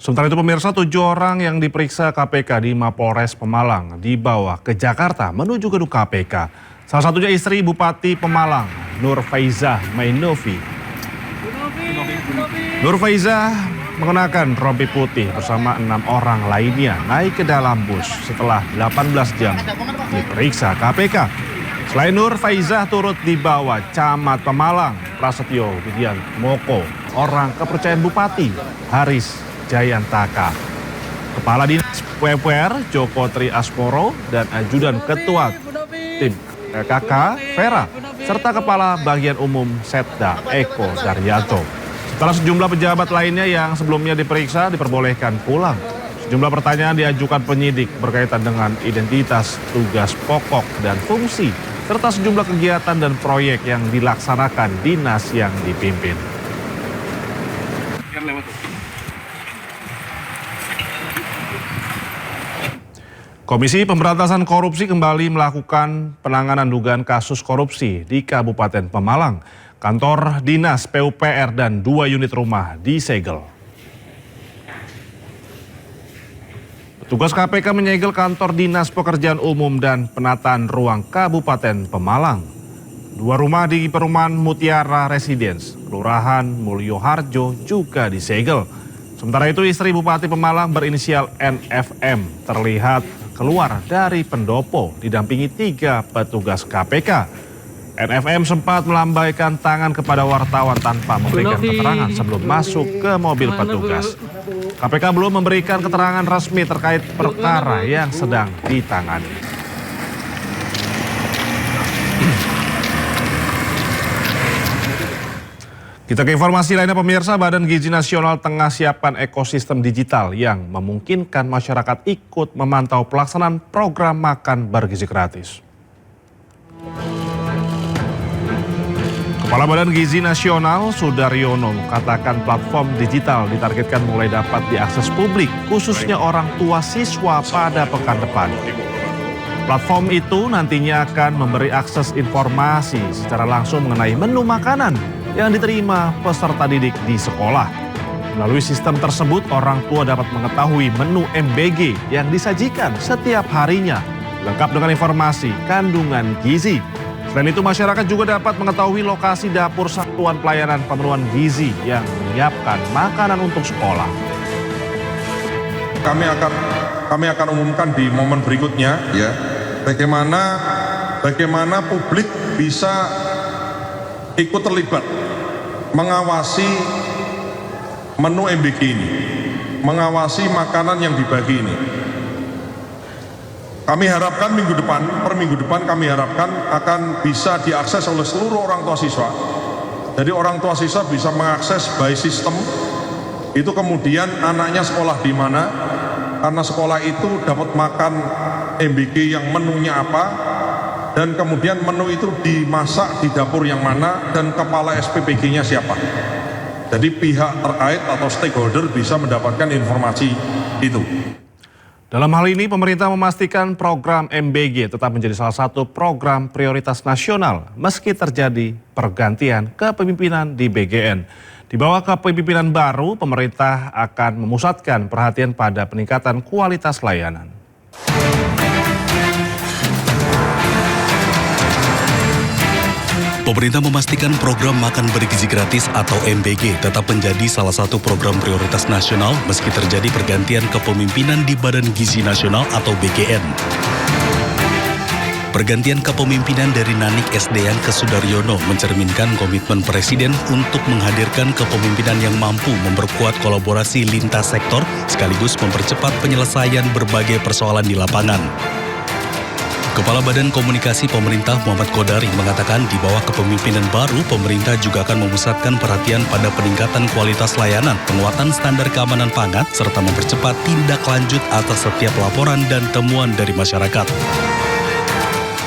Sementara itu pemirsa, 7 orang yang diperiksa KPK di Mapolres Pemalang dibawa ke Jakarta menuju gedung KPK. Salah satunya istri Bupati Pemalang, Nur Faizah Mainovi. Nur Faizah mengenakan rompi putih bersama 6 orang lainnya naik ke dalam bus setelah 18 jam diperiksa KPK. Selain Nur Faizah turut dibawa Camat Pemalang, Prasetyo Widian Moko, orang kepercayaan Bupati Haris Jayantaka, Kepala Dinas PUPR Joko Tri Asporo, dan Ajudan Ketua Tim KK Vera, serta Kepala Bagian Umum Setda Eko Daryanto. Setelah sejumlah pejabat lainnya yang sebelumnya diperiksa diperbolehkan pulang. Sejumlah pertanyaan diajukan penyidik berkaitan dengan identitas, tugas pokok dan fungsi, serta sejumlah kegiatan dan proyek yang dilaksanakan dinas yang dipimpin. Komisi Pemberantasan Korupsi kembali melakukan penanganan dugaan kasus korupsi di Kabupaten Pemalang. Kantor Dinas PUPR dan 2 unit rumah disegel. Petugas KPK menyegel kantor Dinas Pekerjaan Umum dan Penataan Ruang Kabupaten Pemalang. 2 rumah di Perumahan Mutiara Residence, Kelurahan Mulyoharjo juga disegel. Sementara itu istri Bupati Pemalang berinisial NFM terlihat keluar dari pendopo didampingi 3 petugas KPK. NFM sempat melambaikan tangan kepada wartawan tanpa memberikan keterangan sebelum masuk ke mobil petugas. KPK belum memberikan keterangan resmi terkait perkara yang sedang ditangani. Kita ke informasi lainnya pemirsa, Badan Gizi Nasional tengah siapkan ekosistem digital yang memungkinkan masyarakat ikut memantau pelaksanaan program makan bergizi gratis. Kepala Badan Gizi Nasional Sudaryono mengatakan platform digital ditargetkan mulai dapat diakses publik, khususnya orang tua siswa pada pekan depan. Platform itu nantinya akan memberi akses informasi secara langsung mengenai menu makanan yang diterima peserta didik di sekolah. Melalui sistem tersebut, orang tua dapat mengetahui menu MBG yang disajikan setiap harinya, lengkap dengan informasi kandungan gizi. Selain itu, masyarakat juga dapat mengetahui lokasi dapur satuan pelayanan pemenuhan gizi yang menyiapkan makanan untuk sekolah. Kami akan umumkan di momen berikutnya, ya, bagaimana publik bisa ikut terlibat mengawasi menu MBG ini, mengawasi makanan yang dibagi ini. Kami harapkan per minggu depan kami harapkan akan bisa diakses oleh seluruh orang tua siswa. Jadi orang tua siswa bisa mengakses by system, itu kemudian anaknya sekolah di mana, karena sekolah itu dapat makan MBG yang menunya apa, dan kemudian menu itu dimasak di dapur yang mana, dan kepala SPPG-nya siapa. Jadi pihak terkait atau stakeholder bisa mendapatkan informasi itu. Dalam hal ini, pemerintah memastikan program MBG tetap menjadi salah satu program prioritas nasional meski terjadi pergantian kepemimpinan di BGN. Di bawah kepemimpinan baru, pemerintah akan memusatkan perhatian pada peningkatan kualitas layanan. Pemerintah memastikan program makan bergizi gratis atau MBG tetap menjadi salah satu program prioritas nasional meski terjadi pergantian kepemimpinan di Badan Gizi Nasional atau BGN. Pergantian kepemimpinan dari Nanik Sdean ke Sudaryono mencerminkan komitmen Presiden untuk menghadirkan kepemimpinan yang mampu memperkuat kolaborasi lintas sektor sekaligus mempercepat penyelesaian berbagai persoalan di lapangan. Kepala Badan Komunikasi Pemerintah Muhammad Kodari mengatakan di bawah kepemimpinan baru, pemerintah juga akan memusatkan perhatian pada peningkatan kualitas layanan, penguatan standar keamanan pangan, serta mempercepat tindak lanjut atas setiap laporan dan temuan dari masyarakat.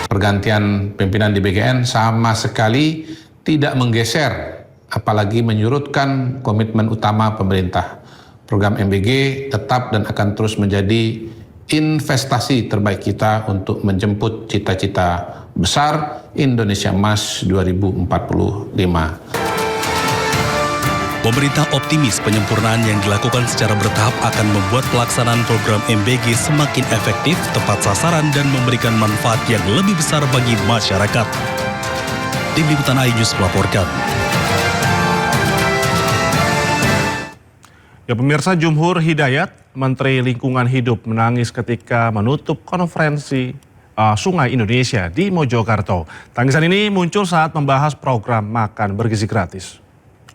Pergantian pimpinan di BGN sama sekali tidak menggeser, apalagi menyurutkan komitmen utama pemerintah. Program MBG tetap dan akan terus menjadi investasi terbaik kita untuk menjemput cita-cita besar Indonesia Emas 2045. Pemerintah optimis penyempurnaan yang dilakukan secara bertahap akan membuat pelaksanaan program MBG semakin efektif, tepat sasaran, dan memberikan manfaat yang lebih besar bagi masyarakat. Tim Liputan iNews melaporkan. Ya pemirsa, Jumhur Hidayat, Menteri Lingkungan Hidup, menangis ketika menutup konferensi Sungai Indonesia di Mojokerto. Tangisan ini muncul saat membahas program makan bergizi gratis.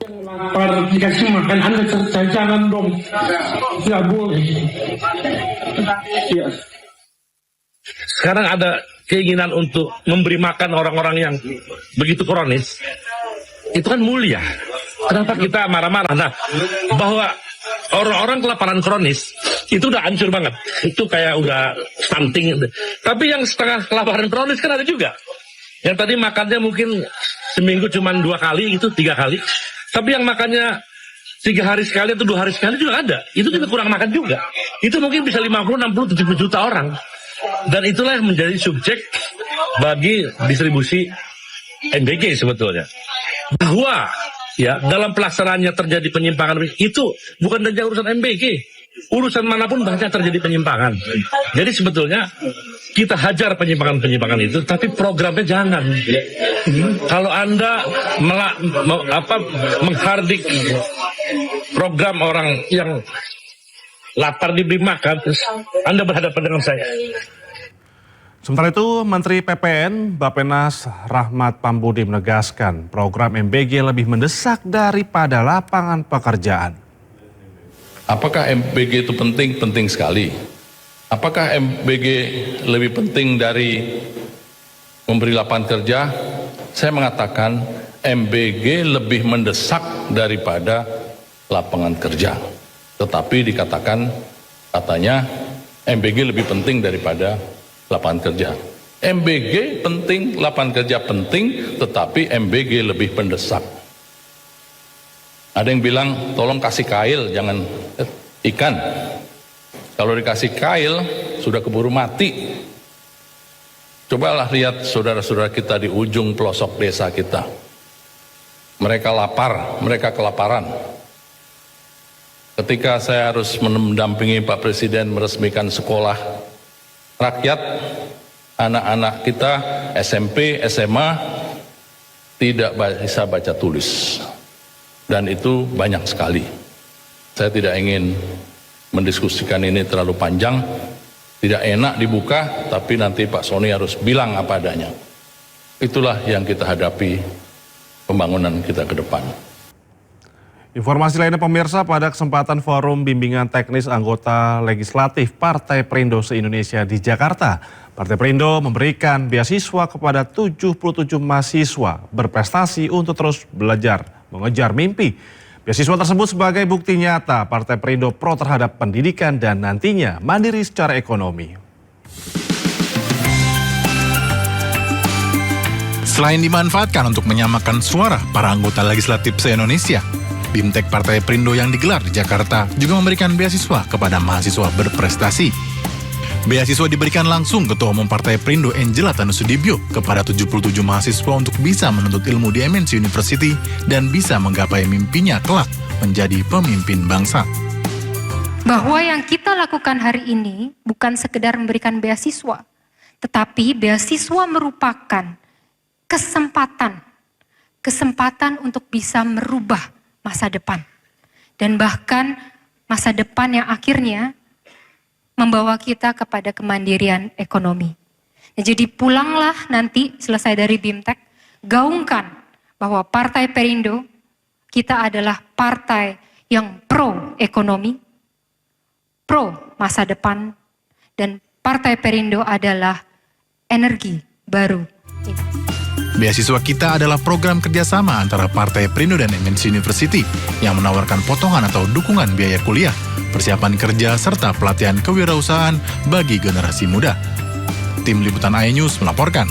Lapar dikasih makan Anda selesai, jangan dong, tidak boleh. Ya. Sekarang ada keinginan untuk memberi makan orang-orang yang begitu kronis, itu kan mulia. Kenapa kita marah-marah? Nah, bahwa orang-orang kelaparan kronis itu udah hancur banget, itu kayak udah stunting. Tapi yang setengah kelaparan kronis kan ada juga, yang tadi makannya mungkin seminggu cuma 2 kali, itu 3 kali. Tapi yang makannya 3 hari sekali atau 2 hari sekali juga ada. Itu juga kurang makan juga. Itu mungkin bisa 50, 60, 70 juta orang. Dan itulah yang menjadi subjek bagi distribusi MBG sebetulnya. Bahwa ya dalam pelaksanaannya terjadi penyimpangan, itu bukan saja urusan MBG. Urusan manapun banyak terjadi penyimpangan. Jadi sebetulnya kita hajar penyimpangan-penyimpangan itu, tapi programnya jangan. Kalau Anda menghardik program orang yang lapar diberi makan, Anda berhadapan dengan saya. Sementara itu, Menteri PPN Bappenas Rahmat Pambudi menegaskan program MBG lebih mendesak daripada lapangan pekerjaan. Apakah MBG itu penting? Penting sekali. Apakah MBG lebih penting dari memberi lapangan kerja? Saya mengatakan MBG lebih mendesak daripada lapangan kerja. Tetapi dikatakan, katanya MBG lebih penting daripada lapangan kerja. MBG penting, lapangan kerja penting, tetapi MBG lebih mendesak. Ada yang bilang, tolong kasih kail, jangan ikan. Kalau dikasih kail, sudah keburu mati. Cobalah lihat saudara-saudara kita di ujung pelosok desa kita. Mereka lapar, mereka kelaparan. Ketika saya harus mendampingi Pak Presiden meresmikan sekolah rakyat, anak-anak kita SMP, SMA tidak bisa baca tulis. Dan itu banyak sekali. Saya tidak ingin mendiskusikan ini terlalu panjang, tidak enak dibuka, tapi nanti Pak Sony harus bilang apa adanya. Itulah yang kita hadapi pembangunan kita ke depan. Informasi lainnya pemirsa, pada kesempatan Forum Bimbingan Teknis Anggota Legislatif Partai Perindo se-Indonesia di Jakarta, Partai Perindo memberikan beasiswa kepada 77 mahasiswa berprestasi untuk terus belajar mengejar mimpi. Beasiswa tersebut sebagai bukti nyata Partai Perindo pro terhadap pendidikan dan nantinya mandiri secara ekonomi. Selain dimanfaatkan untuk menyamakan suara para anggota legislatif se-Indonesia, BIMTEK Partai Perindo yang digelar di Jakarta juga memberikan beasiswa kepada mahasiswa berprestasi. Beasiswa diberikan langsung Ketua Umum Partai Perindo Angela Tanusudibyo kepada 77 mahasiswa untuk bisa menuntut ilmu di MNC University dan bisa menggapai mimpinya kelak menjadi pemimpin bangsa. Bahwa yang kita lakukan hari ini bukan sekedar memberikan beasiswa, tetapi beasiswa merupakan kesempatan untuk bisa merubah masa depan. Dan bahkan masa depan yang akhirnya membawa kita kepada kemandirian ekonomi. Nah, jadi pulanglah nanti selesai dari BIMTEK, gaungkan bahwa Partai Perindo, kita adalah partai yang pro ekonomi, pro masa depan, dan Partai Perindo adalah energi baru. Beasiswa kita adalah program kerjasama antara Partai Perindo dan MNC University yang menawarkan potongan atau dukungan biaya kuliah, persiapan kerja, serta pelatihan kewirausahaan bagi generasi muda. Tim Liputan iNews melaporkan.